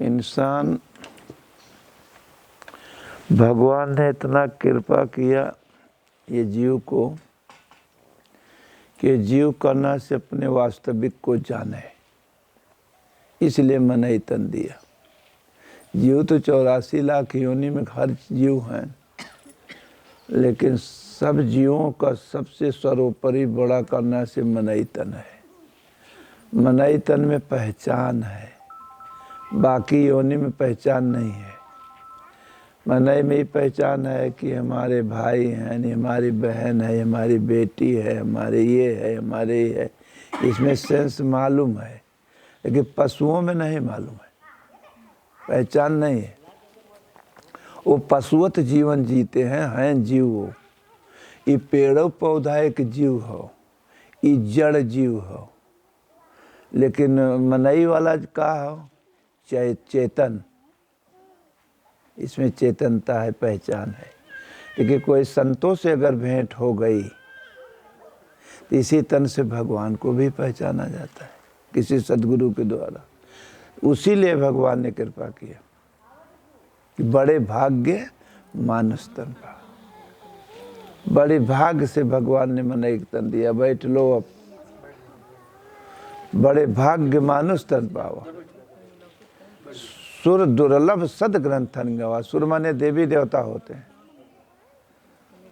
इंसान, भगवान ने इतना कृपा किया ये जीव को कि जीव करना से अपने वास्तविक को जाने, इसलिए मन ही तन दिया। जीव तो 84 लाख योनि में हर जीव हैं, लेकिन सब जीवों का सबसे सर्वोपरि बड़ा करना से मनई तन है। मनई तन में पहचान है, बाकी योनि में पहचान नहीं है। मनई में ही पहचान है कि हमारे भाई हैं, हमारी बहन है, हमारी बेटी है, हमारे ये है, हमारे ये है, इसमें सेंस मालूम है। लेकिन पशुओं में नहीं मालूम है, पहचान नहीं है। वो पशुवत जीवन जीते हैं जीव वो। ये पेड़ों पौधा एक जीव हो, ये जड़ जीव हो, लेकिन मनई वाला का हो चेतन, इसमें चेतनता है, पहचान है। लेकिन कोई संतों से अगर भेंट हो गई तो इसी तन से भगवान को भी पहचाना जाता है, किसी सदगुरु के द्वारा। उसी लिए भगवान ने कृपा किया कि बड़े भाग्य मानस तन पा। बड़े भाग्य से भगवान ने मन एक तन दिया। बैठ लो अब। बड़े भाग्य मानुष तन पावा, सुर दुर्लभ सद ग्रंथन गवा। सुर माने देवी देवता होते हैं,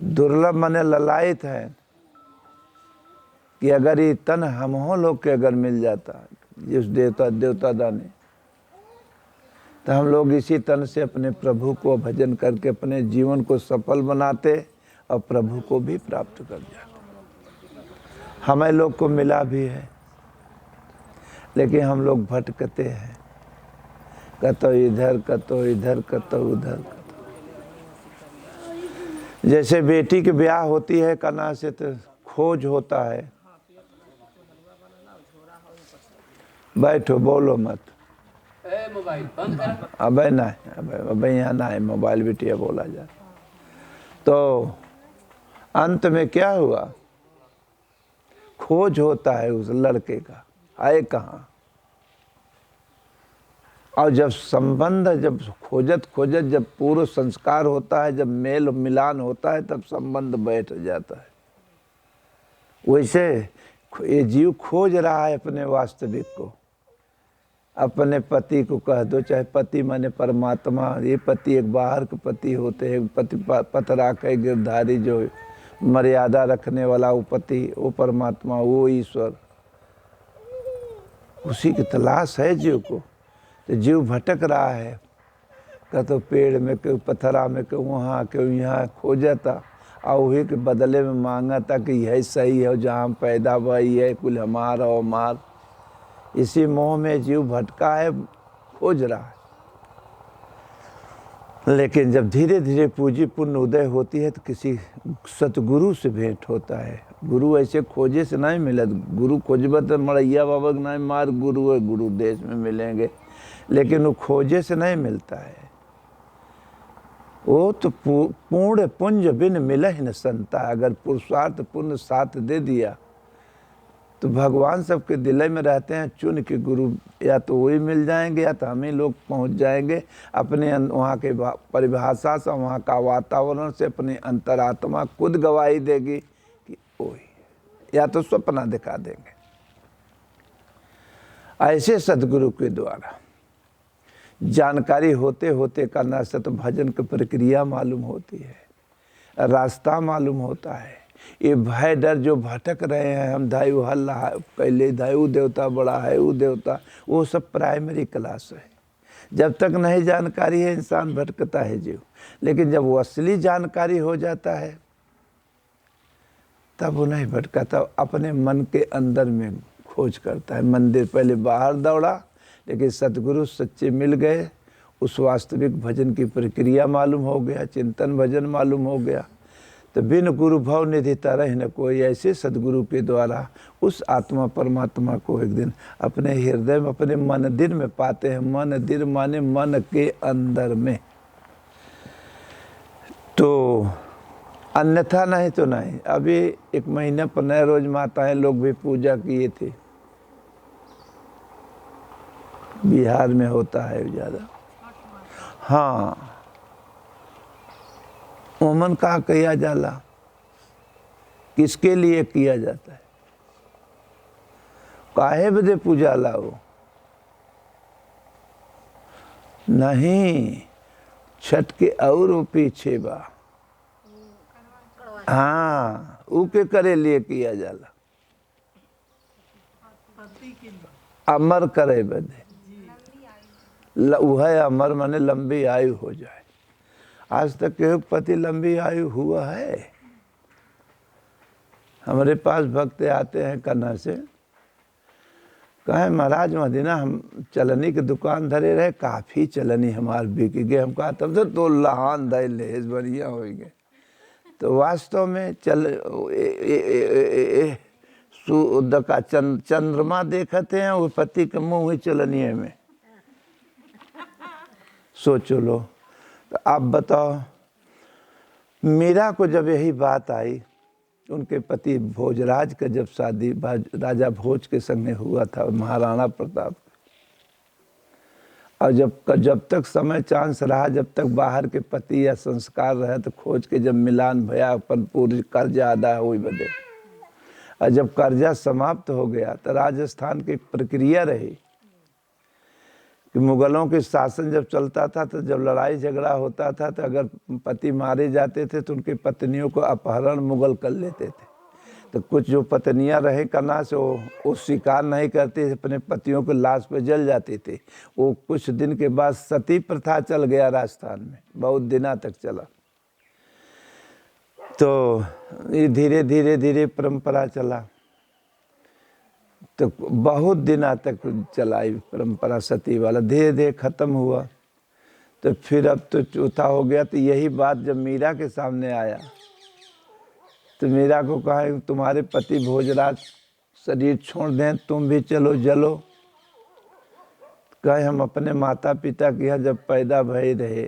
दुर्लभ माने ललायत है कि अगर ये तन हम हो लोग के अगर मिल जाता, जिस देवता दाने, तो हम लोग इसी तन से अपने प्रभु को भजन करके अपने जीवन को सफल बनाते और प्रभु को भी प्राप्त कर जाते। हमें लोग को मिला भी है, लेकिन हम लोग भटकते हैं, कतो इधर कतो इधर कतो उधर। जैसे बेटी के ब्याह होती है कना से तो खोज होता है। बैठो, बोलो मत। अबे ना, अबे यहाँ ना है, मोबाइल बिटिया बोला जाए। तो अंत में क्या हुआ? खोज होता है उस लड़के का, आए कहाँ। और जब संबंध, जब खोजत जब पूर्व संस्कार होता है, जब मेल मिलान होता है, तब संबंध बैठ जाता है। वैसे ये जीव खोज रहा है अपने वास्तविक को। अपने पति को कह दो, चाहे पति माने परमात्मा, ये पति एक बाहर के पति होते हैं, पति पतरा के गिरधारी जो मर्यादा रखने वाला, वो पति, वो परमात्मा, वो ईश्वर, उसी की तलाश है जीव को। तो जीव भटक रहा है, कहीं तो पेड़ में, कहीं पत्थरा में, कहीं वहाँ, कहीं यहाँ खोजता, और वही के बदले में मांगा था कि यही सही है, जहाँ हम पैदा हुई है, कुल हमारा और मार। इसी मोह में जीव भटका है, खोज रहा है। लेकिन जब धीरे धीरे पूंजी पुण्य उदय होती है तो किसी सतगुरु से भेंट होता है। गुरु ऐसे खोजे से नहीं मिलत। गुरु खोजबत मड़ैया बाबा के नाम मार गुरु है, गुरु देश में मिलेंगे, लेकिन वो खोजे से नहीं मिलता है। वो तो पूर्ण पुंज बिन मिला ही न संता। अगर पुरुषार्थ पुण्य साथ दे दिया तो भगवान सबके दिल में रहते हैं। चुन के गुरु या तो वही मिल जाएंगे, या तो हम ही लोग पहुंच जाएंगे। अपने वहाँ के परिभाषा से, वहाँ का वातावरण से अपनी अंतरात्मा खुद गवाही देगी कि वही, या तो सपना दिखा देंगे। ऐसे सदगुरु के द्वारा जानकारी होते होते करना से तो भजन की प्रक्रिया मालूम होती है, रास्ता मालूम होता है। ये भय डर जो भटक रहे हैं हम, दायु हल्ला पहले, दायु देवता बड़ा है, वो देवता, वो सब प्राइमरी क्लास है। जब तक नहीं जानकारी है इंसान भटकता है जीव। लेकिन जब वो असली जानकारी हो जाता है तब वो नहीं भटकाता, अपने मन के अंदर में खोज करता है। मंदिर पहले बाहर दौड़ा, लेकिन सतगुरु सच्चे मिल गए, उस वास्तविक भजन की प्रक्रिया मालूम हो गया, चिंतन भजन मालूम हो गया। तो बिन गुरु भव निधि तरह न कोई। ऐसे सदगुरु के द्वारा उस आत्मा परमात्मा को एक दिन अपने हृदय में, अपने मन दिल में पाते हैं। मन दिल माने मन के अंदर में। तो अन्यथा नहीं तो नहीं। अभी 1 महीने 15 रोज माताएं लोग भी पूजा किए थे, बिहार में होता है ज़्यादा। हाँ, ओमन का किया जाला, किसके लिए किया जाता है, काहे बदे पूजाला वो? नहीं, छठ के और वो पीछे बा। हाँ, उके करे लिए किया जाला, अमर करे बदे। वह अमर माने लंबी आयु हो जाए। आज तक के पति लंबी आयु हुआ है? हमारे पास भक्त आते हैं कन्हा से, कहे महाराज मदीना हम चलनी की दुकान धरे रहे, काफ़ी चलनी हमार बिक गए। हम कहा तब तो लहान दे ले बढ़िया हो गए। तो वास्तव में का चंद्रमा देखते हैं वो पति के मुँह हुई चलनिए में। सोचो लो। तो आप बताओ, मीरा को जब यही बात आई, उनके पति भोजराज का जब शादी राजा भोज के संग हुआ था, महाराणा प्रताप, और जब तक समय चांस रहा, जब तक बाहर के पति या संस्कार रहे, तो खोज के जब मिलान भया, अपन पूरी कर्जा अदा हुई बदे। और जब कर्जा समाप्त हो गया तो राजस्थान की प्रक्रिया रही कि मुगलों के शासन जब चलता था, तो जब लड़ाई झगड़ा होता था, तो अगर पति मारे जाते थे तो उनकी पत्नियों को अपहरण मुगल कर लेते थे। तो कुछ जो पत्नियां रहे कन्हा से वो स्वीकार नहीं करते, अपने पतियों को लाश पे जल जाते थे। वो कुछ दिन के बाद सती प्रथा चल गया राजस्थान में, बहुत दिनों तक चला। तो ये धीरे धीरे धीरे परंपरा चला, तो बहुत दिनों तक चलाई परंपरा सती वाला। धीरे धीरे ख़त्म हुआ। तो फिर अब तो चौथा हो गया। तो यही बात जब मीरा के सामने आया, तो मीरा को कहा तुम्हारे पति भोजराज शरीर छोड़ दें, तुम भी चलो जलो। कहे हम अपने माता पिता के यहाँ जब पैदा भय रहे,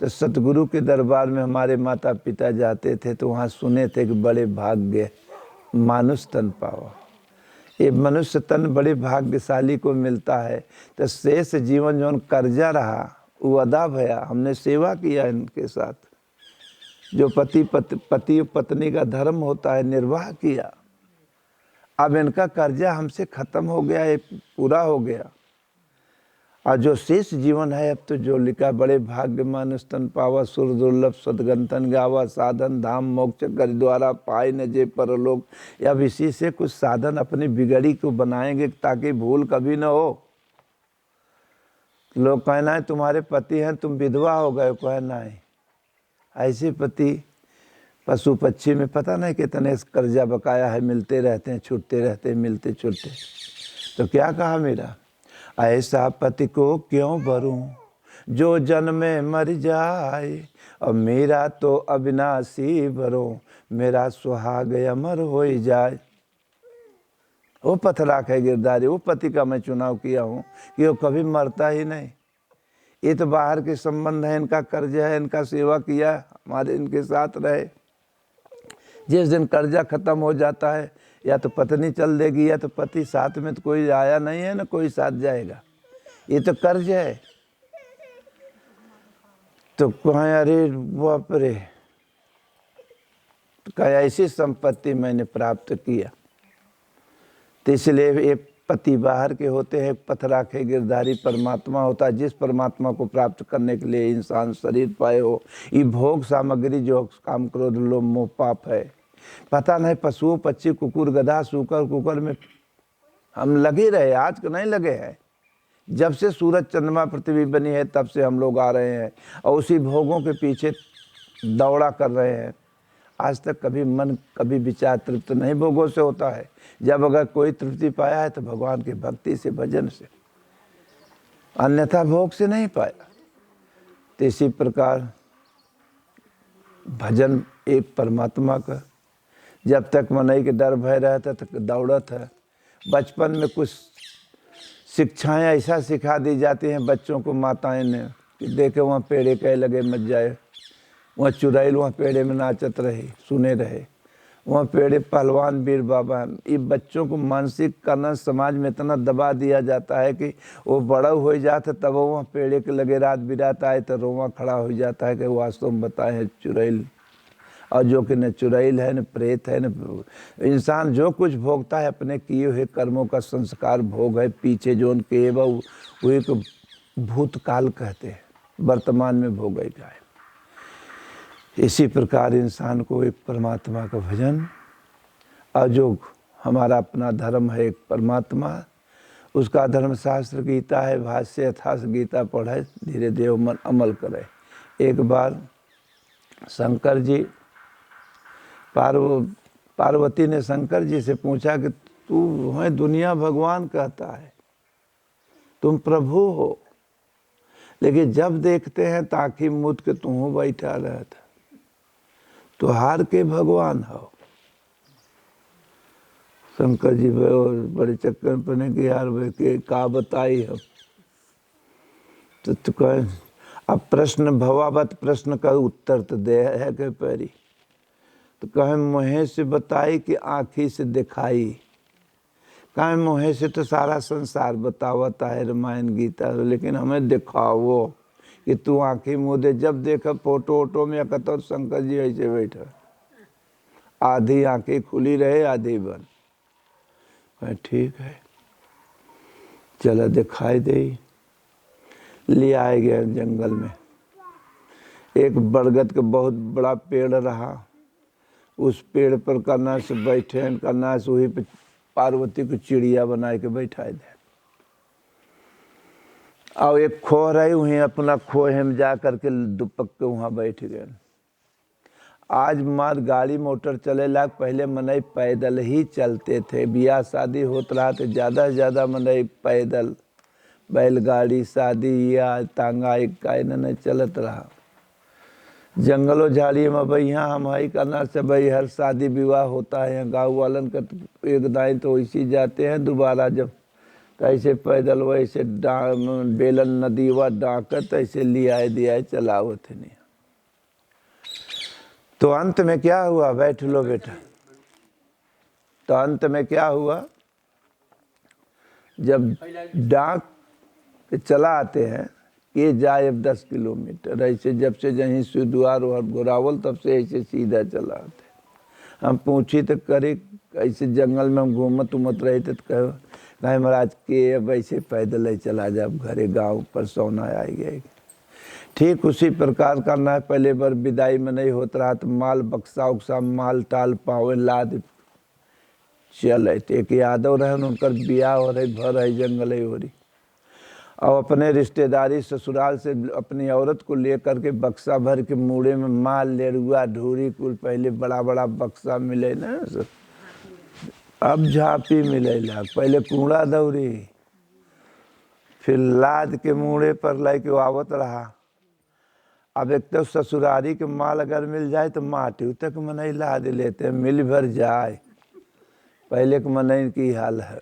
तो सतगुरु के दरबार में हमारे माता पिता जाते थे, तो वहाँ सुने थे कि बड़े भाग्य मानुष तन पावा, ये मनुष्य तन बड़े भाग्यशाली को मिलता है। तो शेष जीवन जो कर्जा रहा वो अदा भया, हमने सेवा किया इनके साथ, जो पति पत्नी का धर्म होता है निर्वाह किया। अब इनका कर्जा हमसे खत्म हो गया, ये पूरा हो गया। और जो शेष जीवन है, अब तो जो लिखा बड़े भाग्य मानुष तन पावा, सुर दुर्लभ सदगंतन गावा, साधन धाम मोक्ष कर द्वारा पाए न जे परलोक। या इसी से कुछ साधन अपनी बिगड़ी को बनाएंगे ताकि भूल कभी न हो। लोग कहना है तुम्हारे पति हैं, तुम विधवा हो गए, कहना है ऐसे पति पशु पक्षी में पता नहीं कितने कर्जा बकाया है, मिलते रहते हैं छूटते रहते हैं, मिलते छूटते। तो क्या कहा मेरा, ऐसा पति को क्यों भरूं जो जन्मे मर जाए, और मेरा तो अविनाशी भरो, मेरा सुहाग अमर हो जाए। वो पथराख है गिरधारी, वो पति का मैं चुनाव किया हूँ कि वो कभी मरता ही नहीं। ये तो बाहर के संबंध है, इनका कर्जा है, इनका सेवा किया, हमारे इनके साथ रहे। जिस दिन कर्जा खत्म हो जाता है, या तो पत्नी चल देगी या तो पति साथ में, तो कोई आया नहीं है ना कोई साथ जाएगा, ये तो कर्ज है। तो कहें अरे बाप रे, तो कहे ऐसी संपत्ति मैंने प्राप्त किया। तो इसलिए एक पति बाहर के होते हैं, पथराखे गिरधारी परमात्मा होता है, जिस परमात्मा को प्राप्त करने के लिए इंसान शरीर पाए हो। ये भोग सामग्री जो काम क्रोध लोभ मोह पाप है, पता नहीं पशुओं पक्षी कुकुर गधा सूकर कुकर में हम लगे रहे, आज को नहीं लगे हैं। जब से सूरज चंद्रमा पृथ्वी बनी है तब से हम लोग आ रहे हैं और उसी भोगों के पीछे दौड़ा कर रहे हैं। आज तक कभी मन कभी विचार तृप्त नहीं भोगों से होता है। जब अगर कोई तृप्ति पाया है तो भगवान की भक्ति से, भजन से, अन्यथा भोग से नहीं पाया। तो इसी प्रकार भजन एक परमात्मा का, जब तक मनई के डर भय रहता तक दौड़त है। बचपन में कुछ शिक्षाएं ऐसा सिखा दी जाती हैं बच्चों को माताएं ने कि देखे वहाँ पेड़े कहे लगे मत जाए, वहाँ चुड़ैल वहाँ पेड़े में नाचत रहे, सुने रहे। वहाँ पेड़े पहलवान वीर बाबा हैं। ये बच्चों को मानसिक करना समाज में इतना दबा दिया जाता है कि वो बड़ा हो जाता तब वो वहाँ पेड़े के लगे रात बिरात आए तो रोवा खड़ा हो जाता है कि वास्तव में बताए हैं चुड़ैल, और जो कि न चुड़ैल है न प्रेत है न इंसान जो कुछ भोगता है अपने किए हुए कर्मों का संस्कार भोग है। पीछे जो उनके वो एक भूतकाल कहते हैं, वर्तमान में भोगेगा है। इसी प्रकार इंसान को एक परमात्मा का भजन, और जो हमारा अपना धर्म है एक परमात्मा, उसका धर्मशास्त्र गीता है, भाष्य यथार्थ गीता पढ़े, धीरे धीरे मन अमल करे। एक बार शंकर जी पार्वती ने शंकर जी से पूछा कि तू है दुनिया भगवान कहता है, तुम प्रभु हो, लेकिन जब देखते हैं ताकि मुद के तू बैठा रहता, तो हार के भगवान हो। शंकर जी बड़े चक्कर पने कि यार वे के का बताई हो। तो कहे अब प्रश्न भवावत प्रश्न का उत्तर तो दे है के पैरी। तो कहे मोहे से बताई कि आँखी से दिखाई, कहे मोहे से तो सारा संसार बतावता है रामायण गीता, लेकिन हमें दिखाओ कि तू आँखें मुँह जब देखा फोटो वोटो में कहता शंकर जी ऐसे बैठा, आधी आँखें खुली रहे आधी बंद। ठीक है चला दिखाई दे। ले आए गया जंगल में, एक बरगद का बहुत बड़ा पेड़ रहा, उस पेड़ पर करना से बैठे, करना से वही पे पार्वती को चिड़िया बना के बैठा दे। और एक खो रही वहीं अपना खोहे में जा करके दुपक के वहाँ बैठ गए। आज मार गाड़ी मोटर चले लाग, पहले मनई पैदल ही चलते थे। ब्याह शादी होत रहा तो ज़्यादा से ज़्यादा मनई पैदल, बैलगाड़ी शादी या तांगा एक का नहीं चलत रहा। जंगलों झाड़ियों में भाई यहाँ हम हाई करना से भाई हर शादी विवाह होता है, गाँव वालन का एक दाई तो वैसे जाते हैं, दोबारा जब कैसे पैदल वैसे बेलन नदी व डाकत ऐसे लियाए दिया चलाओ थे नहीं। तो अंत में क्या हुआ, बैठ लो बेटा, तो अंत में क्या हुआ, जब डाक के चला आते हैं ये जाए अब 10 किलोमीटर ऐसे, जब से जहीं से द्वार और घुरावल तब से ऐसे सीधा चला आते। हम पूछी तो करे ऐसे जंगल में हम घूमत उमत रहे थे, तो कहे महाराज के अब ऐसे पैदल ही चला जा, अब घरे गाँव पर सोना आई गए। ठीक उसी प्रकार करना है। पहले बार विदाई में नहीं होता रहा तो माल बक्सा उक्सा माल टाल पावे लाद चल थे। एक यादव रहे उनकर बियाह हो रही, भर है जंगल हो रही, और अपने रिश्तेदारी ससुराल से अपनी औरत को लेकर के बक्सा भर के मूड़े में माल लेरुआ ढूरी कुल, पहले बड़ा बड़ा बक्सा मिले ना, अब झांपी मिले ला, पहले कूड़ा दौरी, फिर लाद के मूड़े पर लेके आवत रहा। अब एक तो ससुरारी के माल अगर मिल जाए तो माटी तक मनई लाद लेते हैं, मिल भर जाए, पहले के मनई की हाल है।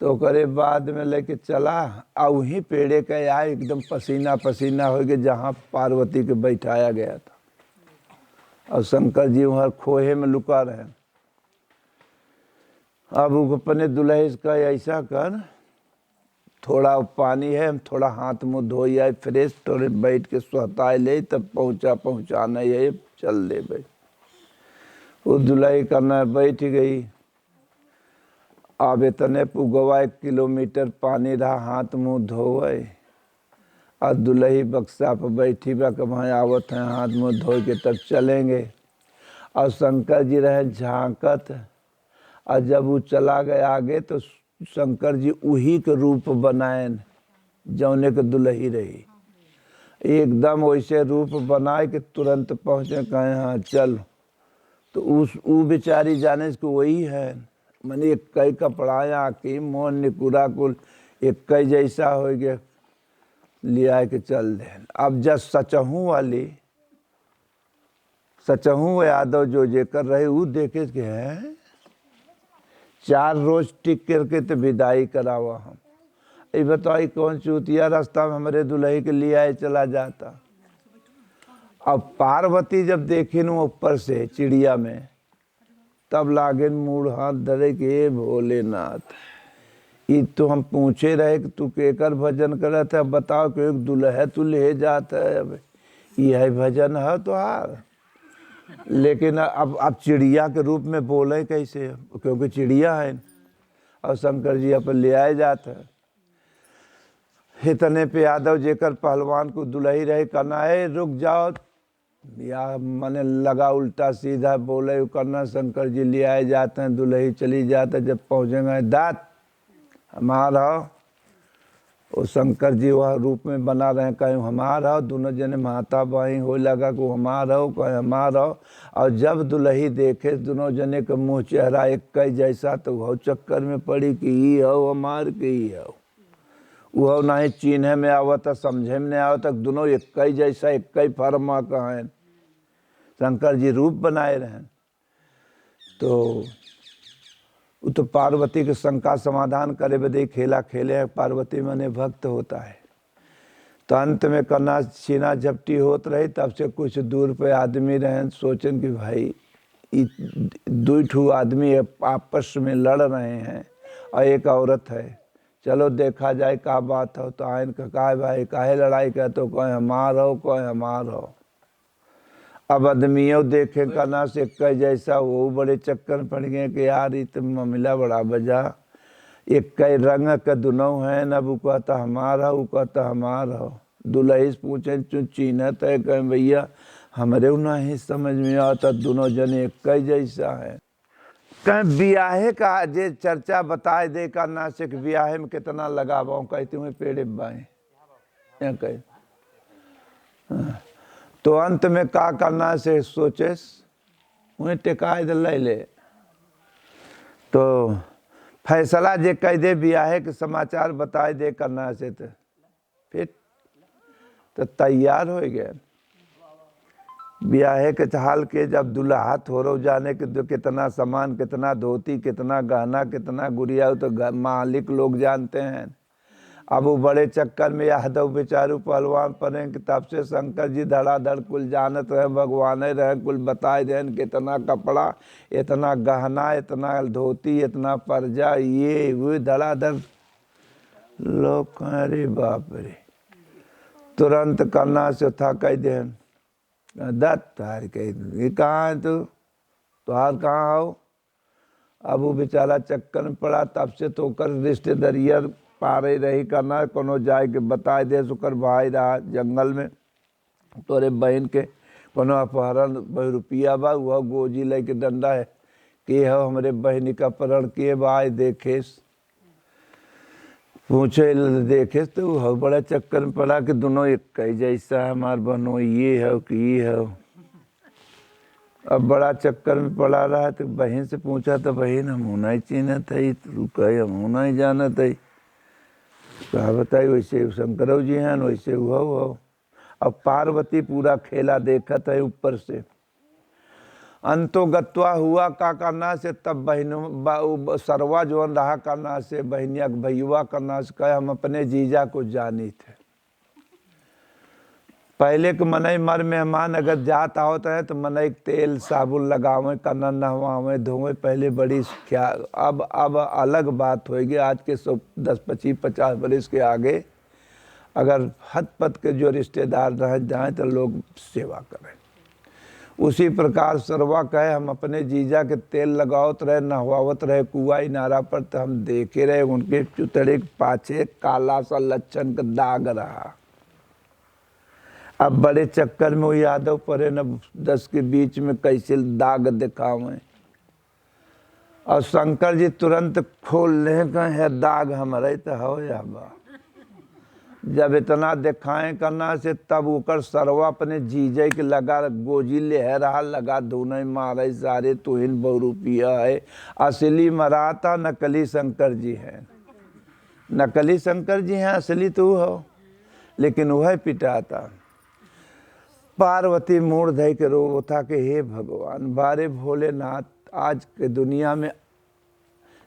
तो करे बाद में लेके चला, आ वहीं पेड़े के आए एकदम पसीना पसीना हो गए जहाँ पार्वती के बैठाया गया था, और शंकर जी वहाँ खोहे में लुका रहे। अब वो अपने दुल्हे का ऐसा कर, थोड़ा पानी है, हम थोड़ा हाथ मुँह धोई आए फ्रेश, थोड़े बैठ के सुहताए ले, तब पहुँचाना है, चल दे भाई। वो दुल्हे करना बैठ गई। अब इतने पुगवा 1 किलोमीटर पानी रहा, हाथ मुँह धोए, और दुल्ही बक्सा पर बैठी बा कमाए आवत हैं, हाथ मुँह धो के तब चलेंगे। और शंकर जी रहे झांकत, और जब वो चला गया आगे तो शंकर जी उही के रूप बनाए जौने के दुल्ही रही, एकदम वैसे रूप बनाए कि तुरंत पहुँचे, कहे हाँ चल। तो उस बेचारी जाने से वही है, मैंने एक कई कपड़ाया कि मोन निकुरा कुल एक कई जैसा हो गया, लिया के चल दे। अब जब सचहूँ यादव जो जेकर रहे वो देखे के है 4 रोज टिक करके तो विदाई करावा। हम ये बताई कौन चूतिया रास्ता में हमारे दुल्हे के लिए आए चला जाता। अब पार्वती जब देखी न ऊपर से चिड़िया में, तब लागे मूड हाथ धरे कि हे भोलेनाथ, ये तो हम पूछे रहे कि तू केकर भजन करे थे, अब बताओ कि एक दुल्हे तू ले जाता है, अब यह भजन है तो हार। लेकिन अब चिड़िया के रूप में बोले कैसे, क्योंकि चिड़िया है और शंकर जी अपन ले आए जाते हैं। इतने पे यादव जेकर पहलवान को दुल्ही रहे करना है, रुक जाओ या मैंने लगा उल्टा सीधा बोले करना। शंकर जी ले आए जाते हैं, दुल्ही चली जाते, जब पहुँचेंगे दांत हमारा, वो शंकर जी वह रूप में बना रहे, कहीं हमारा, दोनों जने माता बहन हो लगा को हमारा हो, कहीं हमारा। और जब दुल्ही देखे दोनों जने का मुँह चेहरा एक कई जैसा, तो वह चक्कर में पड़ी कि ही हो हमार के ही हो। वह नहीं चिन्ह में आवत, समझे में नहीं आवत, दोनों एक कई जैसा एक कई फरमा कहें। शंकर जी रूप बनाए रहे। तो वो तो पार्वती के शंका समाधान करे बदे खेला खेले, पार्वती मने भक्त होता है। तो अंत में करना छीना झपटी होत रही, तब से कुछ दूर पे आदमी रहे, सोचन कि भाई दो ठू आदमी आपस में लड़ रहे हैं और एक औरत है, चलो देखा जाए क्या बात हो। तो आयन का कहा भाई काहे लड़ाई का, तो कोई हमार हो कोई हमार हो। अब आदमियों देखे करना से कई जैसा, वो बड़े चक्कर पड़ गए कि यार ये तो मामला बड़ा बजा, एक कई रंग का दोनों है न, वो कहता हमारा वो कहता हमारा हो। दुल्ही पूछे चु चिन्हत है, कहें भैया हमारे नहीं समझ में आता, दोनों जने एक कई जैसा है। कहीं ब्याहे का जे चर्चा बताए दे करना से कि ब्याहे में कितना लगावाऊँ, कहते हुए पेड़े बाएँ या कहे। तो अंत में का करना से सोचे वहीं टिकाए ले ले। तो फैसला जे कह दे ब्याहे के समाचार बताए दे करना से, तो फिर तो तैयार हो गए ब्याहे के हाल के। जब दुल्हा थोरो जाने के तो कितना सामान, कितना धोती, कितना गहना, कितना गुड़िया, तो मालिक लोग जानते हैं। अब वो बड़े चक्कर में यादव बेचारू पहलवान पड़े, तब से शंकर जी धड़ाधड़ कुल जानत रहे, भगवान रहे, कुल बताए रहे कितना कपड़ा, इतना गहना, इतना धोती, इतना पर्जा, ये वो धड़ाधड़। लोग अरे बाप रे, तुरंत करना से था कह दे दत्त तार कह कहाँ है तू, तुहार कहाँ हो। अब वो बेचारा चक्कर में पड़ा, तब से तो कर रिश्तेदारिया पारे रही करना, कोनो जाए के बताए दे सुकर भाई रहा जंगल में तोरे बहन के कोनो अपहरण रुपया बा, वह गोजी ले के डंडा है कि हो हमारे बहन का अपहरण किए बा, देखे पूछे देखे। तो वह बड़ा चक्कर में पड़ा कि दोनों एक कई जैसा है, हमार बहनों ये है कि ये है। अब बड़ा चक्कर में पड़ा रहा, तो बहन से पूछा, तो बहन हम होना ही चिन्हत है, तू कहे हम होना ही जानत है। कहा बताई वैसे शंकरव जी हैं वैसे हुआ। अब पार्वती पूरा खेला देखत है ऊपर से। अंतो गत्वा हुआ का करना से, तब बहनों सरवा जोन रहा करना से, बहनिया भैया करना से कहे हम अपने जीजा को जानी थे। पहले के मनई मर मेहमान अगर जात आवत है तो मनई तेल साबुन लगावे, करना नहवावे धोवे, पहले बड़ी क्या। अब अलग बात होगी, आज के 10-25-50 बरस के आगे अगर हद पद के जो रिश्तेदार रह जाए तो लोग सेवा करें। उसी प्रकार सरवा कहे हम अपने जीजा के तेल लगावत रहे, नहवावत रहे कुआ नारा पर, तो हम देखे रहे उनके चुतड़े के पाछे काला सा लच्छन का दाग रहा। अब बड़े चक्कर में वो यादव परे न 10 के बीच में कैसे दाग दिखावे। और शंकर जी तुरंत खोलने का है दाग हमारे तो हो या बा। जब इतना दिखाएं करना से, तब ऊपर सरवा अपने जीजे के लगा गोजी ले रहा, लगा दोनों मारे सारे तुहिन बहुरूपिया है। असली मराता नकली शंकर जी हैं, नकली शंकर जी हैं, असली तो हो लेकिन वह पिटाता। पार्वती मूड धई के रो था कि हे भगवान बारे भोलेनाथ, आज के दुनिया में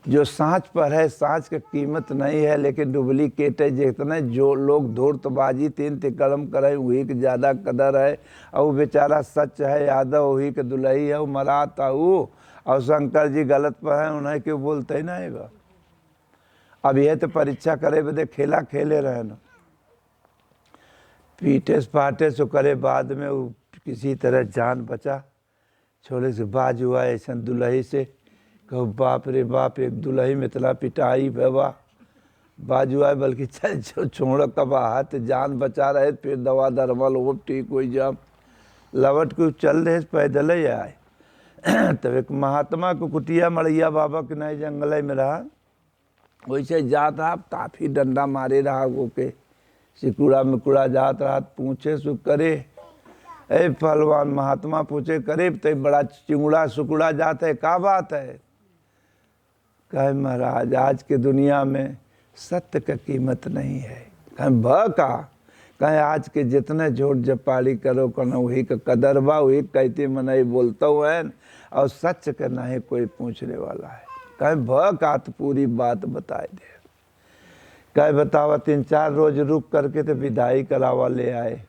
जो सांच पर है, सांच की कीमत नहीं है, लेकिन डुप्लीकेट है। जितने जो लोग धूर्तबाजी तीन तिकड़म करे वही के ज़्यादा कदर है। और बेचारा सच है यादव, वही के दुल्ही है, मराता वो और शंकर जी गलत पर हैं, उन्हें क्यों बोलते ही नहीं बा। अब यह तो परीक्षा करे बदे खेला खेले रहे न, पीटे से पाटे सो करे, बाद में वो किसी तरह जान बचा। छोले से बाज हुआ ऐसा दुल्ही से, कहो बाप रे बाप, एक दुल्ही में इतना पिटाई बेवा बाज हुआ है, बल्कि छोड़ कब हाथ जान बचा रहे, फिर दवा दरमल वो ठीक हो जा। लवट को चल रहे पैदल ही आए। तब एक महात्मा को कुटिया मड़ैया बाबा के नए जंगल में रहा, वैसे जात रहा, काफ़ी डंडा मारे रहा वो के, सिकुड़ा मिकुड़ा जात रहा, पूछे सु करे, ए पहलवान महात्मा पूछे करे तो बड़ा चिंगुड़ा सुकुड़ा जात है, क्या बात है। कहे महाराज आज के दुनिया में सत्य का कीमत नहीं है। कहें भ का, कहें आज के जितने झोट जपाड़ी करो कहना वही का कदर बा, वही कहते मन बोलता हुआ है, और सच का नहीं कोई पूछने वाला है। कहें भ का तो पूरी बात बताए दे। कहे बतावा 3-4 रोज रुक करके तो विदाई करावा ले आए,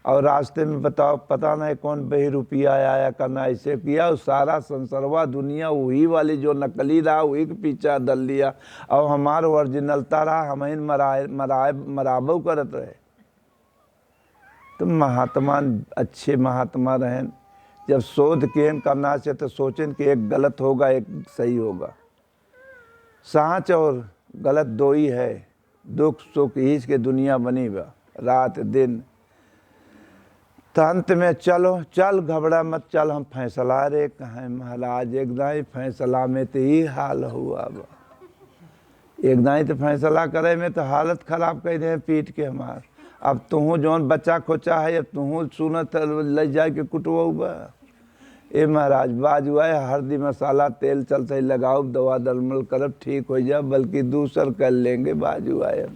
और रास्ते में बताओ पता नहीं कौन बही रुपया आया करना ऐसे किया, और सारा संसरवा दुनिया वही वाली जो नकली रहा वही के पीछा डल लिया, और हमार ओरिजिनलता रहा, हम इन मराबो करत रहे। तो महात्मा अच्छे महात्मा रहें, जब शोध किए करना से तो सोचें कि एक गलत होगा एक सही होगा, सच और गलत दो ही है, दुख सुख ईच के दुनिया बनी बा रात दिन। तो अंत में चलो चल घबरा मत, चल हम फैसला रे। कहें महाराज एक दाई फैसला में तो ही हाल हुआ बा, एक दाई तो फैसला करे में तो हालत खराब कर दे पीट के हमार। अब तुहू जौन बच्चा खोचा है, अब तुहू सुनत ले जाए के कुटवा बा। ए महाराज बाज हुआ है, हल्दी मसाला तेल चलते लगाओ, दवा दलमल करब ठीक हो जाए, बल्कि दूसर कर लेंगे बाज हुआ है।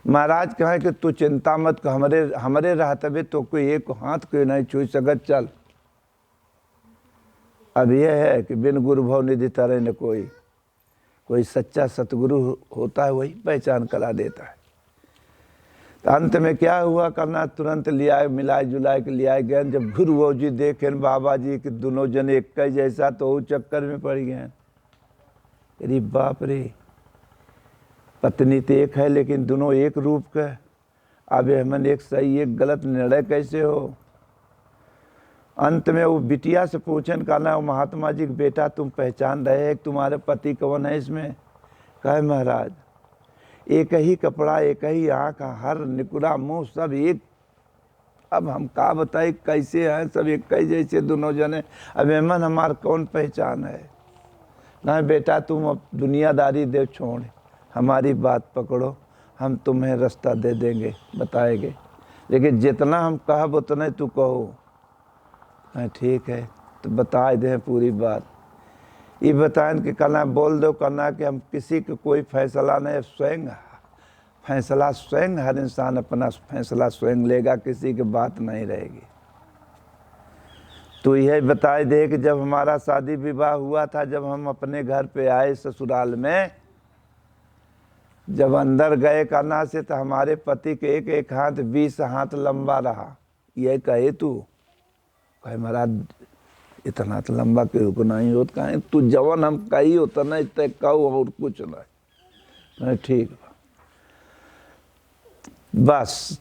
महाराज कहें कि तू चिंता मत कर, हमरे रहते तो कोई एक हाथ कोई नहीं छू सकत, चल। अब यह है कि बिन गुरु भव निधि तरह न कोई सच्चा सतगुरु होता है वही पहचान करा देता है। तो अंत में क्या हुआ करना, तुरंत लिया मिलाए जुलाए के लिया गए। जब गुरु जी देखे बाबा जी कि दोनों जने एक ही जैसा, तो वो चक्कर में पड़ गए। अरे बाप रे, पत्नी तो एक है लेकिन दोनों एक रूप का, अब हमन एक सही एक गलत निर्णय कैसे हो। अंत में वो बिटिया से पूछन करना, वो महात्मा जी के बेटा तुम पहचान रहे हैं तुम्हारे पति कौन है इसमें। कहे महाराज एक ही कपड़ा, एक ही आँख, हर निकुरा मुंह सब एक। अब हम का बताए कैसे हैं, सब एक ही जैसे दोनों जने। अब एमन हमार कौन पहचान है। ना बेटा तुम अब दुनियादारी दे छोड़, हमारी बात पकड़ो, हम तुम्हें रास्ता दे देंगे बताएंगे, लेकिन जितना हम कहब उतना तू कहो। ठीक है तो बता दें पूरी बात। ये बताएं कि करना बोल दो करना कि हम किसी का कोई फैसला नहीं, स्वयं फैसला स्वयं, हर इंसान अपना फैसला स्वयं लेगा, किसी की बात नहीं रहेगी। तो यह बताए दे कि जब हमारा शादी विवाह हुआ था, जब हम अपने घर पे आए ससुराल में, जब अंदर गए करना से तो हमारे पति के एक हाथ 20 हाथ लंबा रहा। ये कहे तू, कहे महाराज इतना तो लंबा क्यों को नहीं होता, कहें तू जवन हम कही उतना इतने कहो और कुछ नहीं। ठीक बस।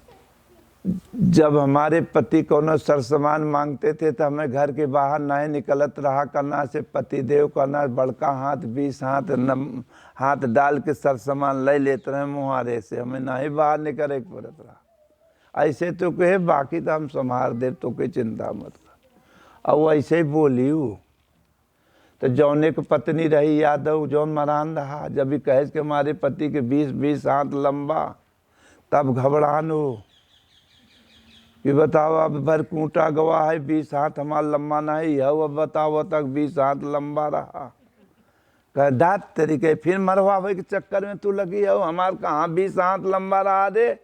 जब हमारे पति कोनो सर सामान मांगते थे तो हमें घर के बाहर नहीं निकलत रहा करना से, पति देव करना बड़का हाथ 20 हाथ डाल के सर सामान ले लेते रहे मुहारे से, हमें नहीं बाहर निकले पड़त रहा। ऐसे तो कहे बाकी तो हम संभाल दे, तो कोई चिंता मत कर। और वो ऐसे ही बोली हूँ। तो जौन एक पत्नी रही यादव जौन मरान रहा, जब भी कहे कि हमारे पति के 20 हाथ लंबा, तब घबरान हो कि बताओ अब भर कूटा गवा है 20 हाथ हमारा लंबा नहीं है, अब बताओ तक 20 हाथ लंबा रहा। कह दात तरीके फिर मरवावे के चक्कर में तू लगी है, हमार कहाँ 20 हाथ लंबा रहा दे।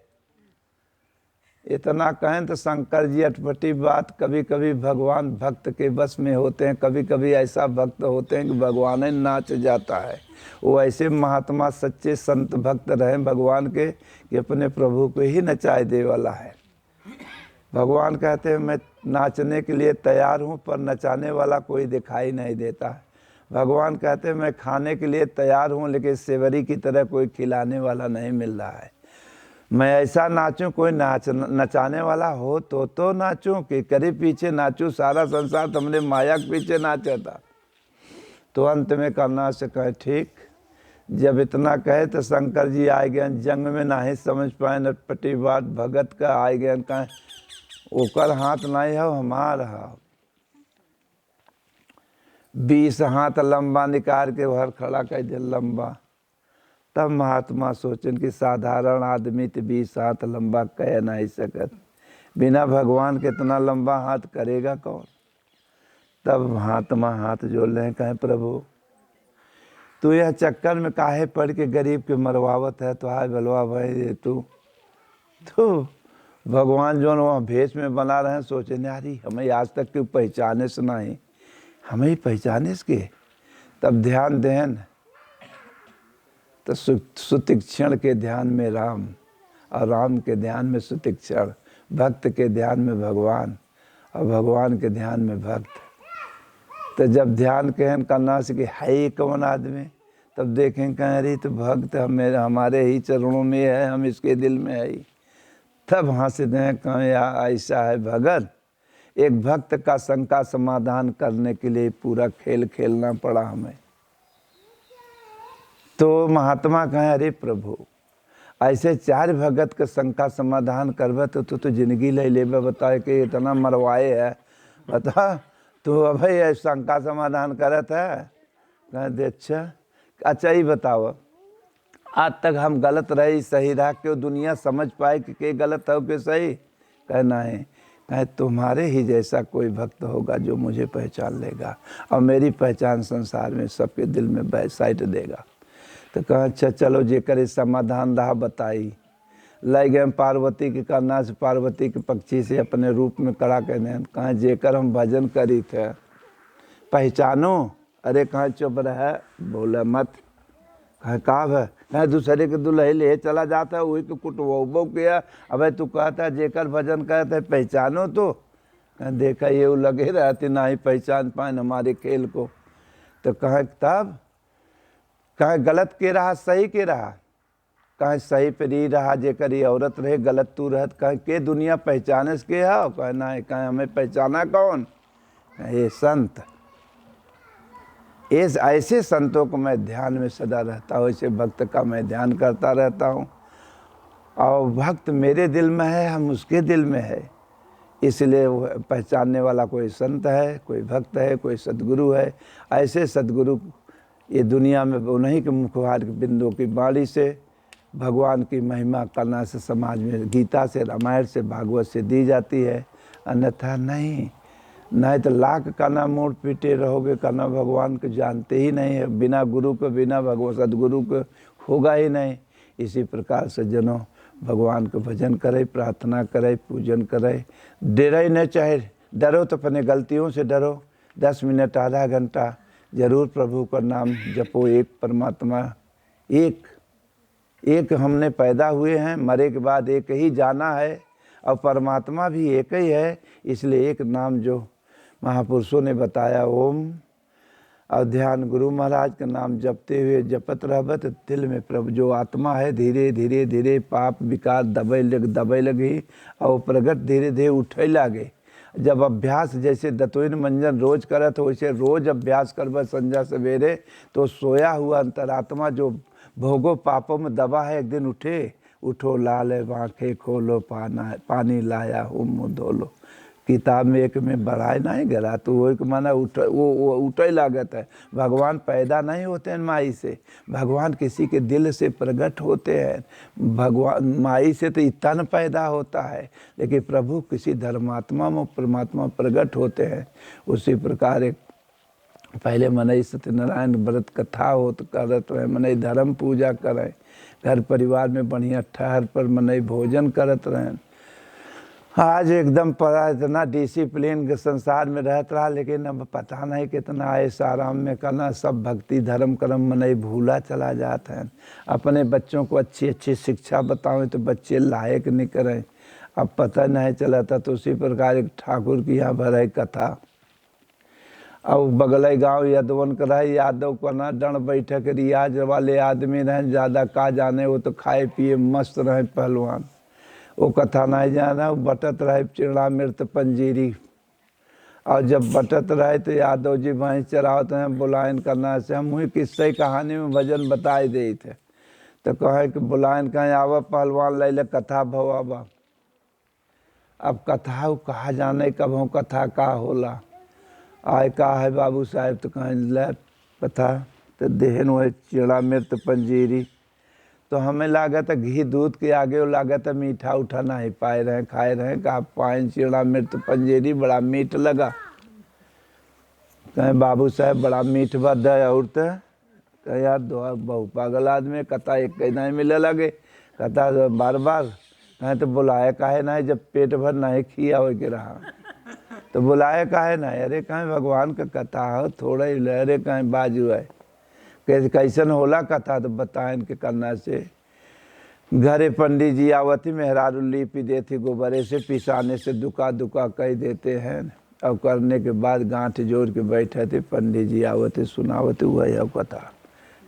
इतना कहें तो शंकर जी अटपटी बात, कभी कभी भगवान भक्त के बस में होते हैं, कभी कभी ऐसा भक्त होते हैं कि भगवान ही नाच जाता है। वो ऐसे महात्मा सच्चे संत भक्त रहे भगवान के कि अपने प्रभु को ही नचाए दे वाला है। भगवान कहते हैं मैं नाचने के लिए तैयार हूँ, पर नचाने वाला कोई दिखाई नहीं देता है। भगवान कहते हैं मैं खाने के लिए तैयार हूँ, लेकिन सेवरी की तरह कोई खिलाने वाला नहीं मिल रहा है। मैं ऐसा नाचूं, कोई नचाने वाला हो तो नाचूं कि करे पीछे नाचूं, सारा संसार तुमने माया के पीछे नाचा था। तो अंत में करना से कहे ठीक। जब इतना कहे तो शंकर जी आए गए जंग में, ना ही समझ पाए नटपटी बात भगत का। आए गए कहे ओकर हाथ नहीं हो हमार हो। 20 हाथ लंबा निकाल के भर खड़ा कर दे लंबा। तब महात्मा सोचन कि साधारण आदमी तो 20 हाथ लंबा कह नहीं सकत, बिना भगवान के इतना लंबा हाथ करेगा कौन। तब महात्मा हाथ जोड़ ले कहे प्रभु तू यह चक्कर में काहे पड़ के गरीब के मरवावत है। तो आए बलवा भाई तू तो भगवान जो वहाँ भेष में बना रहे हैं, सोचे नारी हमें आज तक क्यों पहचाने से नहीं, हमें ही पहचाने के। तब ध्यान देन तो सुतिक्षण के ध्यान में राम, और राम के ध्यान में सुतिक्षण, भक्त के ध्यान में भगवान, और भगवान के ध्यान में भक्त। तो जब ध्यान कहन करना से कि है कौन आदमी, तब देखें कहें अरे तो भक्त हमारे ही चरणों में है, हम इसके दिल में है। तब हंस दें कहें ऐसा है भगत। एक भक्त का शंका समाधान करने के लिए पूरा खेल खेलना पड़ा हमें। तो महात्मा कहें अरे प्रभु ऐसे 4 भगत का शंका समाधान करबे तो जिंदगी ले लेबे। बताए कि इतना मरवाए है, बता तो अब शंका समाधान करत है। कह दे अच्छा ही बताओ आज तक हम गलत रहे सही रहा, क्यों दुनिया समझ पाए कि गलत हो कि सही। कहना है कहे तुम्हारे ही जैसा कोई भक्त होगा जो मुझे पहचान लेगा, और मेरी पहचान संसार में सबके दिल में बैसाइट देगा। तो कहा अच्छा चलो जेकर समाधान रहा बताई। लाई गए पार्वती के करना से, पार्वती के पक्षी से अपने रूप में कड़ा कहने कहा जेकर हम भजन करी थे पहचानो। अरे कहाँ चुप रहे बोले मत। कहा है कहीं दूसरे के दुल्हे ले चला जाता है, वही तो कुटवो किया। अब तू कहता है जेकर भजन कहते है पहचानो। तो देखा ये लगे रहते ना ही पहचान पाए हमारे खेल को। तो कहा तब कहे गलत के रहा सही के रहा, कहे सही पर ही रहा जेकर ये औरत रहे, गलत तू रहत। कहे के दुनिया पहचाने से के हो। कहे ना कहे हमें पहचाना कौन, ये संत। इस ऐसे संतों को मैं ध्यान में सदा रहता हूँ, ऐसे भक्त का मैं ध्यान करता रहता हूँ। और भक्त मेरे दिल में है, हम उसके दिल में है। इसलिए वो पहचानने वाला कोई संत है, कोई भक्त है, कोई सद्गुरु है। ऐसे सद्गुरु ये दुनिया में उन्हीं के मुखवार के बिंदु की बाणी से भगवान की महिमा करना से समाज में गीता से, रामायण से, भागवत से दी जाती है। अन्यथा नहीं तो लाख काना मोड़ पीटे रहोगे, काना भगवान को जानते ही नहीं है। बिना गुरु को, बिना भगवान सदगुरु को होगा ही नहीं। इसी प्रकार से जनों भगवान को भजन करे, प्रार्थना करे, पूजन करे। डरे नहीं, चाहे डरो तो अपने गलतियों से डरो। 10 मिनट आधा घंटा जरूर प्रभु का नाम जपो। एक परमात्मा एक हमने पैदा हुए हैं, मरे के बाद एक ही जाना है, और परमात्मा भी एक ही है। इसलिए एक नाम जो महापुरुषों ने बताया ओम, और ध्यान गुरु महाराज का नाम जपते हुए जपत रहबत दिल में प्रभु जो आत्मा है धीरे धीरे धीरे पाप विकार दबे लगी, और प्रगट धीरे धीरे उठे लागे। जब अभ्यास जैसे दतुइन मंजन रोज करे तो वैसे रोज अभ्यास करब संजा सवेरे, तो सोया हुआ अंतरात्मा जो भोगो पापों में दबा है एक दिन उठो लाल आँखें खोलो, पानी लाया हूँ मुँह धोलो। किताब में एक में बढ़ाए नहीं गरा, तो वो एक माना वो उठे लागत है। भगवान पैदा नहीं होते हैं माई से, भगवान किसी के दिल से प्रकट होते हैं। भगवान माई से तो तन पैदा होता है, लेकिन प्रभु किसी धर्मात्मा में परमात्मा प्रकट होते हैं। उसी प्रकार एक पहले मनई सत्यनारायण व्रत कथा हो तो करत रहे, मनई धर्म पूजा करें, घर परिवार में बढ़िया ठहर पर मनई भोजन करत रहें। आज एकदम पता इतना डिसिप्लिन के संसार में रहता रहा, लेकिन अब पता नहीं कितना ऐसा आराम में करना। सब भक्ति धर्म कर्म में नहीं भूला चला जाता है। अपने बच्चों को अच्छी अच्छी शिक्षा बताओ तो बच्चे लायक नहीं करें, अब पता नहीं चला था। तो उसी प्रकार एक ठाकुर की यहाँ भर कथा, अब बगल गांव यदवन का रहे यादव को ना डण बैठक रियाज वाले आदमी रहे, ज़्यादा का जाने, वो तो खाए पिए मस्त रहे पहलवान। वो कथा नहीं जाना, बटत रहे चिड़ा मृत पंजीरी। और जब बटत रहे तो यादव जी भैंस चरावते हैं, बुलायन करना से हम वही किस्से कहानी में भजन बताए दे थे। तो कहे कि बुलायन कहें आवा पहलवान ले ले कथा भवाबा। अब कथा कहा जाने कब हो कथा का होला। आय का है बाबू साहब तो कहें ले कथा तो देहन वह चिड़ा मृत पंजीरी। तो हमें लागत घी दूध के आगे वो लागत मीठा उठा नहीं पाए रहे, खाए रहे का पाइन चिड़ा मृत पंजीरी बड़ा मीठ लगा। कहें बाबू साहब बड़ा मीठ बद है और तो कहे यार दो बहु पागल आदमी कथा एक नहीं मिले लगे कथा बार बार। कहें तो बुलाए काहे नहीं जब पेट भर नहीं खिया हो के रहा तो बुलाए काहे नहीं। अरे कहें भगवान का कथा हो थोड़ा ही ले। अरे कहें बाजू है कैसन होला कथा तो बताएं के करना से। घरे पंडित जी आवती मेहरारू लीपी देती गोबरे से, पिसाने से दुका दुका कह देते हैं। अब करने के बाद गांठ जोड़ के बैठे थे, पंडित जी आवते सुनावते हुआ अब कथा।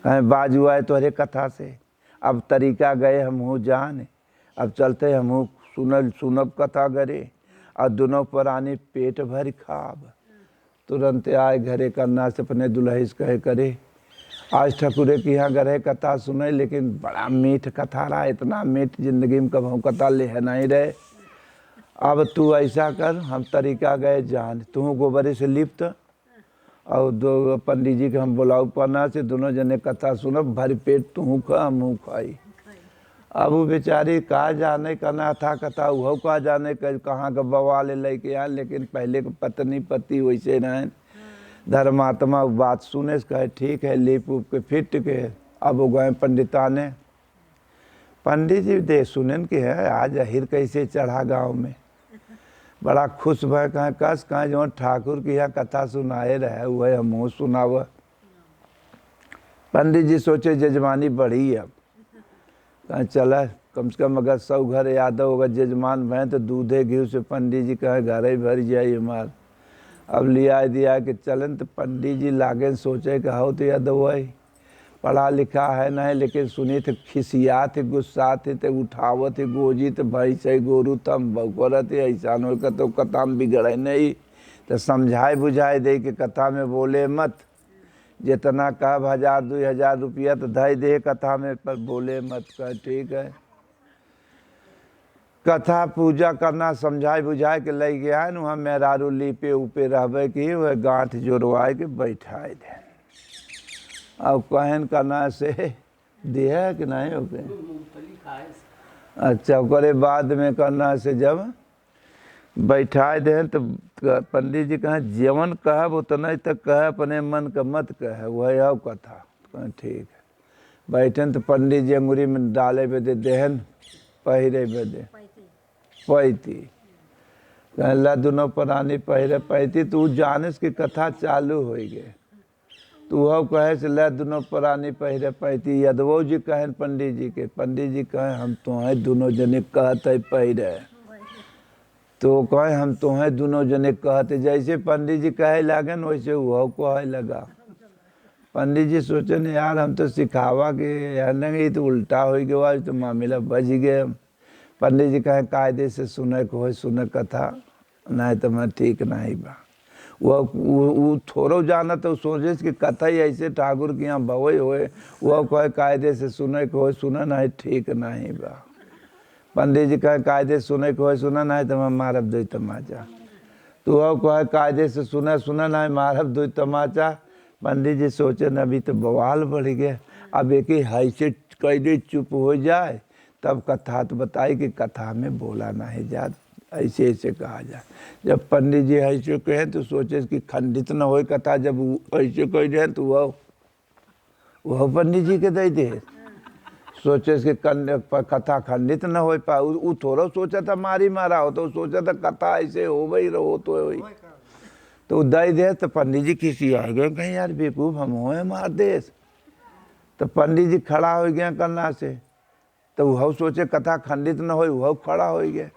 कहें बाजू आए तो अरे कथा से अब तरीका गए हम हूँ जान, अब चलते हम हूँ सुनब कथा गरे और दोनों प्राणी पेट भर खाब। तुरंत आए घरे करना से अपने दुल्हस कहे करे आज ठकुरे की यहाँ गरे कथा सुने, लेकिन बड़ा मीठ कथा रहा, इतना मीठ जिंदगी में कब हम कथा ले नहीं रहे। अब तू ऐसा कर हम तरीका गए जान, तू गोबरे से लिप्त और दो पंडित जी के हम बुलाऊ पन्ना से, दोनों जने कथा सुनब भर पेट तू खा हम खाई। अब वो बेचारी कहा जाने करना था कथा वह कहा जाने कहाँ का बवाल लेके आए। लेकिन पहले पत्नी पति वैसे रहे, धर्मात्मा बात सुने से कहे ठीक है लीप उप के फिट के। अब वो गए पंडिताने, पंडित जी दे सुनन के है आज अहिर कैसे चढ़ा गांव में। बड़ा खुश भय कहें कस कहें जो ठाकुर की यहाँ कथा सुनाए रहे वह हम सुनाव। पंडित जी सोचे जजमानी बढ़ी अब कहें चला कम से कम अगर 100 घर यादव अगर जजमान भय तो दूधे घी से पंडित जी कहे घर ही भर जाइए मार। अब लिया दिया कि चलन तो पंडित जी लागे सोचे कि हो तो यादव वही पढ़ा लिखा है नहीं, लेकिन सुनी थे खिसिया थे गुस्सा थे उठावत थे गोजी तो भाई से गोरू तम बकरत ऐसा हो तो कथा में बिगड़े नहीं। तो समझाए बुझाए दे कि कथा में बोले मत, जितना कह 1000-2000 रुपया तो धय दे कथा में पर बोले मत। कह ठीक है कथा पूजा करना समझाए बुझाए के ले गया है वहाँ मेहरारू लीपे ऊपे रहबे की वह गांठ जोड़वाए के बैठाए दे। अब कहन करना से दिया कि नहीं हो गए। अच्छा ओकरे बाद में करना से जब बैठाए दे तो पंडित जी कहें जीवन कहब उतना तक कहे अपने मन का मत कहे वह अब कथा। कहें ठीक है बैठन तो पंडित जी अंगुरी में डाले बेदे देहन पहिरे बेदे पैती कहला दोनों प्राणी पहिरे पैती। तू जानस की कथा चालू हो गए तू अब कहे से ला दोनों प्राणी पहिरे पैती। यदवो जी कहें पंडित जी के, पंडित जी कहें हम तुम्हें दोनों जने कहते पहिरे तो कहें हम तुम्हें दोनों जने कहते। जैसे पंडित जी कहे लागन वैसे वह कहे लगा। पंडित जी सोचे नहीं यार हम तो सिखावा के यार नहीं तो उल्टा हो गया तो मामला बच गए। पंडित जी कहें कायदे से सुने को हो सुने कथा नहीं तो मैं ठीक नहीं बा। वो थोड़ो जाना तो सोचे कि कथा ही ऐसे ठाकुर के यहाँ भवे होए वह कहे कायदे से सुने को हो सुना नहीं ठीक नहीं बा। पंडित जी कहे कायदे सुने को हो सुना नहीं तो मैं मारब दो तमाचा। तो वह कहे कायदे से सुना सुना नहीं मारब दो तमाचा। पंडित जी सोचे न अभी तो बवाल बढ़ गया, अब एक ही हैसे कैदे चुप हो जाए तब कथा तो बताई कि कथा में बोला नहीं जात ऐसे ऐसे कहा जाए। जब पंडित जी ऐसे कहें तो सोचे कि खंडित न हो कथा, जब ऐसे कह जाए तो वह पंडित जी के दे दे सोचे कि कथा खंडित न हो पाए। वो थोड़ा सोचा था मारी मारा हो तो सोचा था कथा ऐसे हो गई रहो तो वही तो दे दे। तो पंडित जी किसी आ गए कहीं यार बेवकूफ हम हो मार देश। तो पंडित जी खड़ा हो गया करना से तो वह सोचे कथा खंडित न हो वह खड़ा हो गया।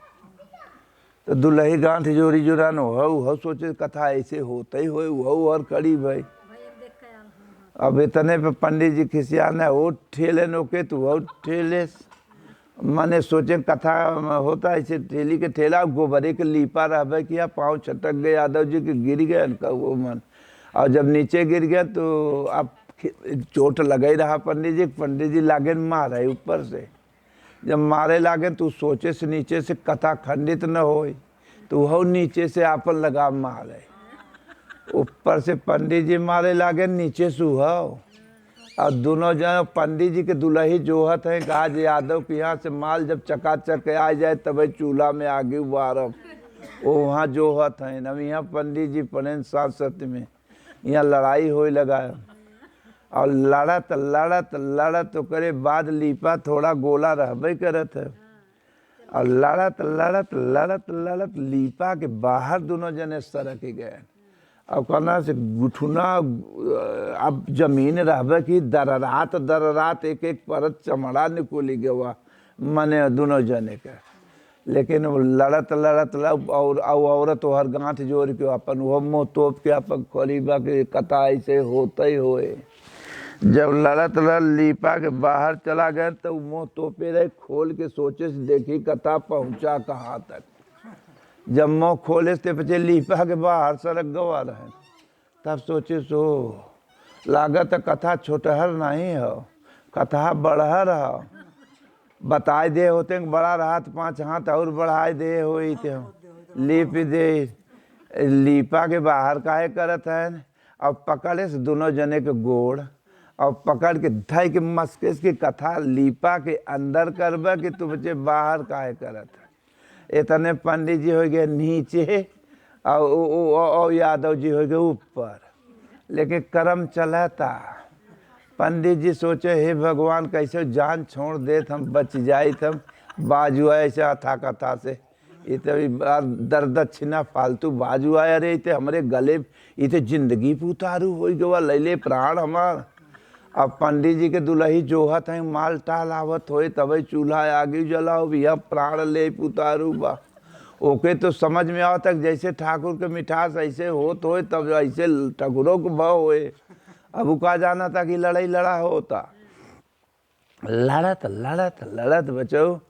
तो दुल्ही गांठ जोड़ी जुरान हो सोचे कथा ऐसे होते ही हो और कड़ी भाई। अब इतने पे पंडित जी खिसियाने वो ठेले नोके तो वो ठेले माने सोचे कथा होता ऐसे ठेली के ठेला गोबरे के लीपा रह किया पाँव छटक गए यादव जी के गिर गए उनका वो मन। और जब नीचे गिर गया तो अब चोट लगा ही रहा पंडित जी लागे मारे ऊपर से। जब मारे लागे तो सोचे से नीचे से कथा खंडित न हो तो वह नीचे से आपन लगा मारे। ऊपर से पंडित जी मारे लागे नीचे सुहाव। और दोनों जन पंडित जी के दुल्ही जोहत है आज यादव के यहाँ से माल जब चकाचक आ जाए तब चूल्हा में आगे उबारब वो वहाँ जोहत है। अब यहाँ पंडित जी पड़े सांसद में यहाँ लड़ाई हो लगा और लड़त करे बाद लीपा थोड़ा गोला रहबे करत है। और लड़त लीपा के बाहर दोनों जने सरक गए। अब कहना से गुठुना अब जमीन रहबे की दररात एक एक परत चमड़ा निकोली गवा मने दोनों जने के। लेकिन लड़त और औरत हर गांठ जोड़ के अपन वो मुँह तोप के अपन करीबा के कथा ऐसे होते ही होए। जब लड़त लीपा के बाहर चला गया तो मुँह तोपे रहे खोल के सोचे से देखी कथा पहुंचा कहाँ तक। जब मुँह खोले से पचे लीपा के बाहर सड़क गवा रहे तब सोचे सो लागत कथा छोटहर नहीं हो कथा बड़हर हो। बताए दे होते बड़ा रहा तो 5 हाथ और बढ़ाए दे हो लीप दे लीपा के बाहर काहे करत है। अब पकड़े से दोनों जने के गोड़ और पकड़ के धई के मस्केस की कथा लीपा के अंदर करबा कि तू बच्चे बाहर काहे करत है। इतने पंडित जी हो गए नीचे और यादव जी हो गए ऊपर। लेकिन कर्म चलाता पंडित जी सोचे हे भगवान कैसे जान छोड़ दे हम बच जाए हम बाजू ऐसे अथा कथा से इतने दर दक्षिणा फालतू बाजू आया रे इतने हमारे गले इतने जिंदगी पुतारू हो गवा लैले प्राण हमार। अब पंडित जी के दुल्ही जोहत है माल टाल आवत होए तब चूल्हा आगे जलाओ भैया प्राण ले पुतारू बा। ओके तो समझ में आओ तक जैसे ठाकुर के मिठास ऐसे होत होए तब ऐसे ठाकुरों को भाव होए। अब वो कहा जाना था कि लड़ाई लड़ा होता लड़त बचो।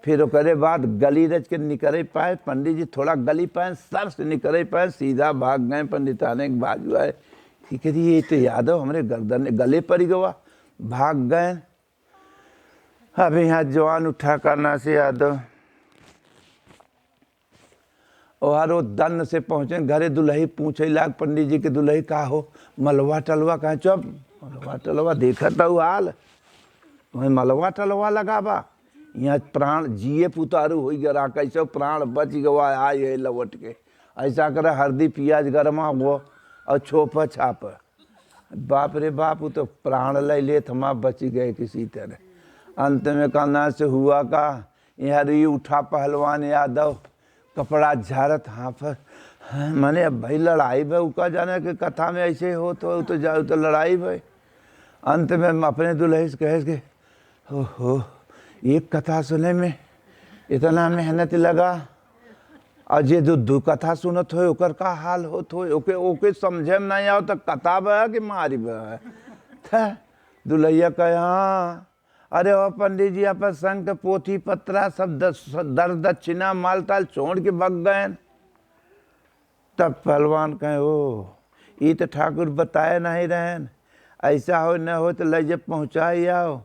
फिर करे बाद गली रच के निकले पाए पंडित जी थोड़ा गली पाए सर से निकले पाए सीधा भाग गए। पंडिताने के बाजू आए ठीक है ये तो यादव हमारे गर्दन गले पर ही गवा भाग गए। अभी यहाँ जवान उठा करना से यादव और वो दन से पहुँचे घरे दुल्ही पूछे लाग पंडित जी के दुल्ही का हो मलवा टलवा कहाँ चुप मलवा टलवा देखा तो हाल तुम्हें मलवा टलवा लगाबा यहाँ प्राण जिए पुतारू हो गया कैसे प्राण बच गवा आए लवट के ऐसा करे हल्दी प्याज गरमा वो और छोप छाप बाप रे बाप तो प्राण ले ले थमा बच गए किसी तरह। अंत में कहना से हुआ का यहाँ री उठा पहलवान यादव कपड़ा झारत हाँफ मैंने अब भाई लड़ाई भाई उका जाने के कथा में ऐसे हो तो जाओ तो लड़ाई भाई। अंत में अपने दुल्हे से कहे के ओहो एक कथा सुने में इतना मेहनत लगा और जे दू कथा सुनत हो ओकर का हाल होत हो ओके समझे में नहीं आओ तो कथा बह कि मारी बह। दुल्हिया कहे हाँ अरे ओ पंडित जी अपन संग पोथी पत्रा सब दर दक्षिणा माल ताल छोड़ के भग गए। तब पहलवान कहे ओ ये तो ठाकुर बताए नहीं रहन ऐसा हो न हो तो ले जब पहुँचाई आओ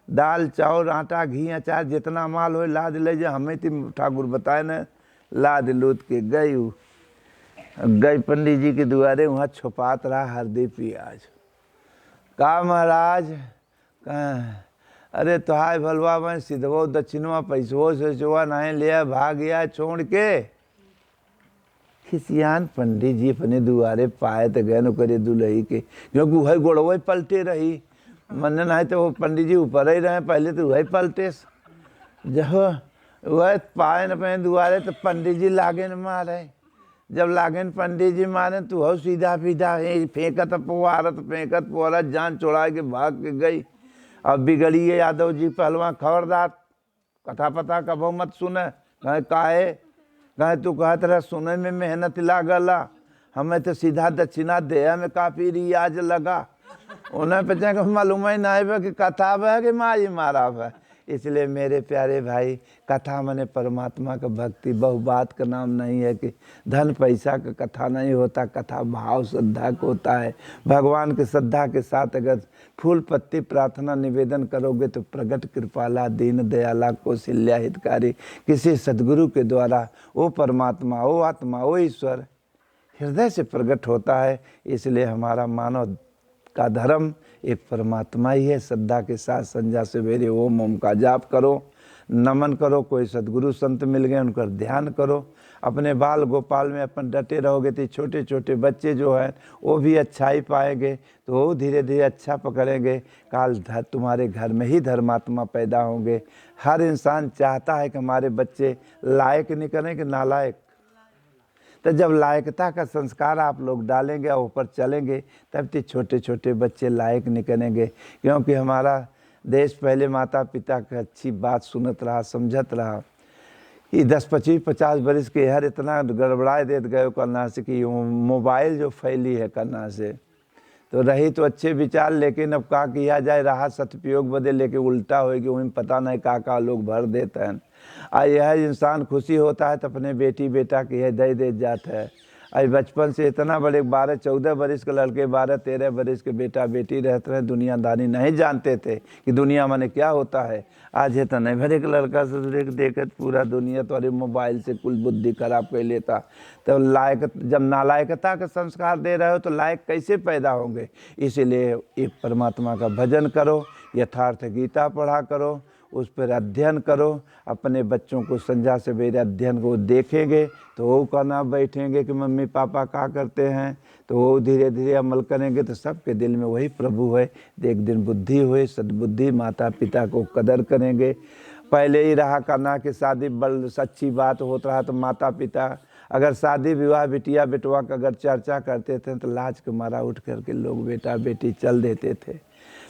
दाल चावल आटा घी अचार जितना माल हो लाद ले जा हमें तो ठाकुर बताए न लाद लूद के गई पंडित जी के दुआरे वहाँ छुपात रहा हल्दी प्याज का महाराज कहाँ अरे तो हाय भलवा मैं सिद्धवो दक्षिणवा पैसों से चुआ नहीं लिया भाग गया छोड़ के। खिसियान पंडित जी अपने दुआरे पाए तो गए न करे दुल्ही के क्योंकि वही गोड़वे पलटे रही मन नहीं तो वो पंडित जी ऊपर ही रहे पहले तो वही पलटे जब वह पाए न अपने दुआरे तो पंडित जी लागे न मारे। जब लागे न पंडित जी मारे तो हो सीधा पीधा फेंकत पुआरत जान चौड़ा के भाग के गई। अब बिगड़ी है यादव जी पहलवान खबरदार कथा पता कभो मत सुने काहे कहे तू कहत रहा सुने में मेहनत लागला, हमें तो सीधा दक्षिणा दे में काफ़ी रियाज लगा। उन्हें पता कि मालूम ही नहीं है कि कथा है कि माँ ये मारा है। इसलिए मेरे प्यारे भाई, कथा मने परमात्मा का भक्ति, बहु बात का नाम नहीं है कि धन पैसा का कथा नहीं होता। कथा भाव श्रद्धा को होता है। भगवान की श्रद्धा के साथ अगर फूल पत्ती प्रार्थना निवेदन करोगे तो प्रगट कृपाला दीन दयाला कौशल्या हितकारी किसी सदगुरु के द्वारा वो परमात्मा, वो आत्मा, वो ईश्वर हृदय से प्रकट होता है। इसलिए हमारा मानव का धर्म एक परमात्मा ही है। श्रद्धा के साथ संध्या सवेरे ओम का जाप करो, नमन करो। कोई सदगुरु संत मिल गए उनका ध्यान करो। अपने बाल गोपाल में अपन डटे रहोगे तो छोटे छोटे बच्चे जो हैं वो भी अच्छाई पाएंगे, तो वो धीरे धीरे अच्छा पकड़ेंगे। काल तुम्हारे घर में ही धर्मात्मा पैदा होंगे। हर इंसान चाहता है कि हमारे बच्चे लायक निकलें कि नालायक। तो जब लायकता का संस्कार आप लोग डालेंगे और ऊपर चलेंगे तब तो छोटे छोटे बच्चे लायक निकलेंगे। क्योंकि हमारा देश पहले माता पिता की अच्छी बात सुनत रहा, समझत रहा। कि 10-25-50 बरस के हर इतना गड़बड़ाए देते गए करना से कि मोबाइल जो फैली है करना से तो रही तो अच्छे विचार, लेकिन अब का किया जाए, रहा सदुपयोग बदे लेके उल्टा होएगी। वहीं पता नहीं का लोग भर देते हैं। यह इंसान खुशी होता है तो अपने बेटी बेटा की है दे जाता है। आज बचपन से इतना बड़े 12-14 बरस के लड़के 12-13 बरस के बेटा बेटी रहते हैं, दुनियादारी नहीं जानते थे कि दुनिया माने क्या होता है। आज है तो नहीं भरे के लड़का से देखत पूरा दुनिया तो अरे मोबाइल से कुल बुद्धि खराब कर लेता। तो लायक जब नालायकता का संस्कार दे रहे हो तो लायक कैसे पैदा होंगे। इसीलिए एक परमात्मा का भजन करो, यथार्थ गीता पढ़ा करो, उस पर अध्ययन करो। अपने बच्चों को संध्या सवेरे अध्ययन को देखेंगे तो वो करना बैठेंगे कि मम्मी पापा क्या करते हैं, तो वो धीरे धीरे अमल करेंगे तो सबके दिल में वही प्रभु है। एक दिन बुद्धि हुई, सद्बुद्धि, माता पिता को कदर करेंगे। पहले ही रहा करना कि शादी बड़ सच्ची बात होता रहा तो माता पिता अगर शादी विवाह बिटिया बेटवा का अगर चर्चा करते थे तो लाज के मारा उठ करके लोग बेटा बेटी चल देते थे।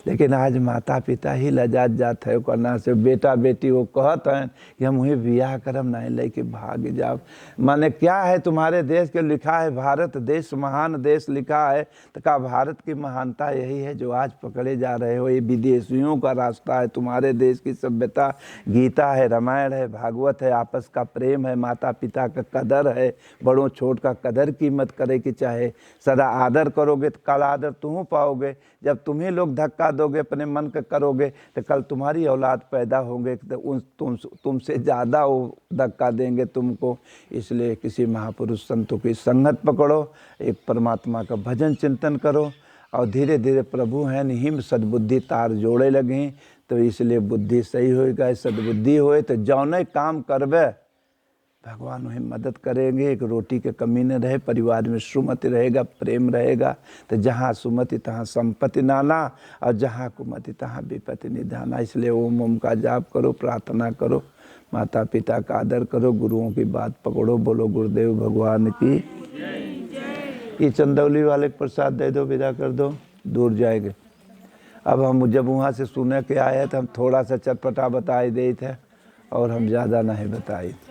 लेकिन आज माता पिता ही लजात जात है करना से बेटा बेटी वो कहत हैं कि हम वही बियाह करम नहीं लेके भाग जाओ। माने क्या है तुम्हारे देश के लिखा है भारत देश महान देश लिखा है, तो क्या भारत की महानता यही है जो आज पकड़े जा रहे हो। ये विदेशियों का रास्ता है। तुम्हारे देश की सभ्यता गीता है, रामायण है, भागवत है, आपस का प्रेम है, माता पिता का कदर है, बड़ों छोट का कदर कीमत करे कि चाहे सदा आदर करोगे तो कल आदर तुम पाओगे। जब तुम्हें लोग धक्का दोगे अपने मन का करोगे तो कल तुम्हारी औलाद पैदा होंगे तो तुमसे ज़्यादा वो धक्का देंगे तुमको। इसलिए किसी महापुरुष संतों की संगत पकड़ो, एक परमात्मा का भजन चिंतन करो और धीरे धीरे प्रभु हैं निहिम सद्बुद्धि तार जोड़े लगे। तो इसलिए बुद्धि सही होएगा, सद्बुद्धि होए तो जौने काम करबे भगवान वही मदद करेंगे। एक रोटी के कमी न रहे, परिवार में सुमति रहेगा, प्रेम रहेगा। तो जहाँ सुमति तहाँ संपत्ति नाना और जहाँ कुमति तहाँ विपत्ति निधाना। इसलिए ओम का जाप करो, प्रार्थना करो, माता पिता का आदर करो, गुरुओं की बात पकड़ो। बोलो गुरुदेव भगवान की। ये चंदौली वाले को प्रसाद दे दो, विदा कर दो, दूर जाएंगे। अब हम जब वहाँ से सुने के आए तो हम थोड़ा सा चटपटा बताए दे थे और हम ज़्यादा नहीं बताए थे।